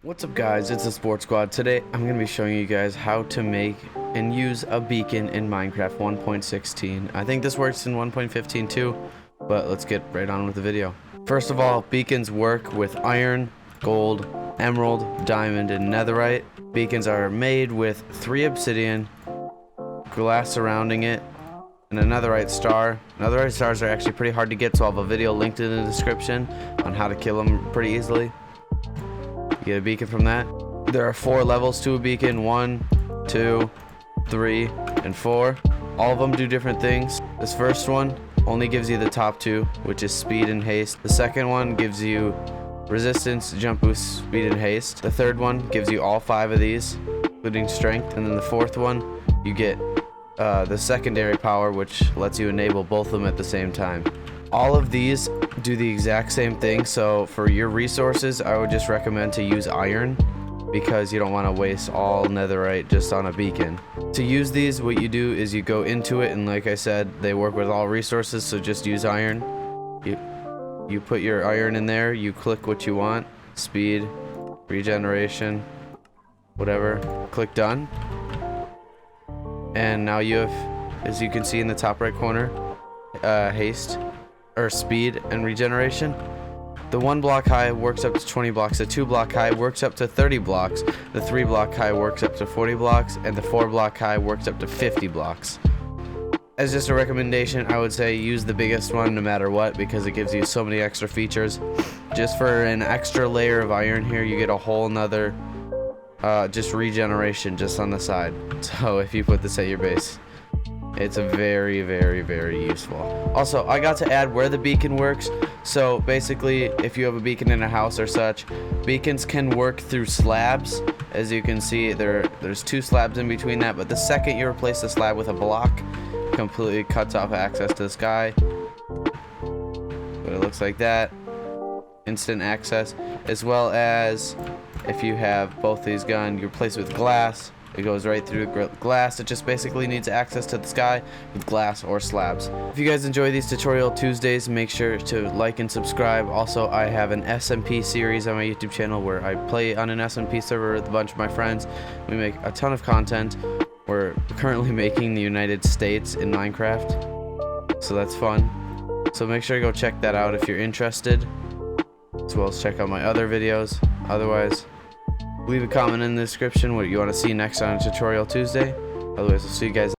What's up guys, it's the Sports Squad. Today I'm going to be showing you guys how to make and use a beacon in Minecraft 1.16. I think this works in 1.15 too, but let's get right on with the video. First of all, beacons work with iron, gold, emerald, diamond, and netherite. Beacons are made with 3 obsidian, glass surrounding it, and a netherite star. Netherite stars are actually pretty hard to get, so I'll have a video linked in the description on how to kill them pretty easily. You get a beacon from that. There are 4 levels to a beacon: 1, 2, 3, and 4. All of them do different things. This first one only gives you the top 2, which is speed and haste. The second one gives you resistance, jump boost, speed, and haste. The third one gives you all 5 of these, including strength. And then the fourth one, you get the secondary power, which lets you enable both of them at the same time. All of these do the exact same thing, so for your resources I would just recommend to use iron, because you don't want to waste all netherite just on a beacon. To use these, what you do is you go into it, and like I said, they work with all resources, so just use iron. You put your iron in there, you click what you want, speed, regeneration, whatever, click done, and now you have, as you can see in the top right corner, haste or speed and regeneration. The 1 block high works up to 20 blocks, the 2 block high works up to 30 blocks, the 3 block high works up to 40 blocks, and the 4 block high works up to 50 blocks. As just a recommendation, I would say use the biggest one no matter what, because it gives you so many extra features. Just for an extra layer of iron here, you get a whole nother just regeneration just on the side. So if you put this at your base, it's a very, very, very useful. Also, I got to add where the beacon works. So basically, if you have a beacon in a house or such, beacons can work through slabs. As you can see, there's 2 slabs in between that, but the second you replace the slab with a block, completely cuts off access to the sky. But it looks like that. Instant access. As well as if you have both these guns, you replace it with glass. It goes right through glass. It just basically needs access to the sky with glass or slabs. If you guys enjoy these tutorial Tuesdays, make sure to like and subscribe. Also, I have an SMP series on my YouTube channel where I play on an SMP server with a bunch of my friends. We make a ton of content. We're currently making the United States in Minecraft, so that's fun. So make sure to go check that out if you're interested, as well as check out my other videos. Otherwise, leave a comment in the description what you want to see next on Tutorial Tuesday. Otherwise, I'll see you guys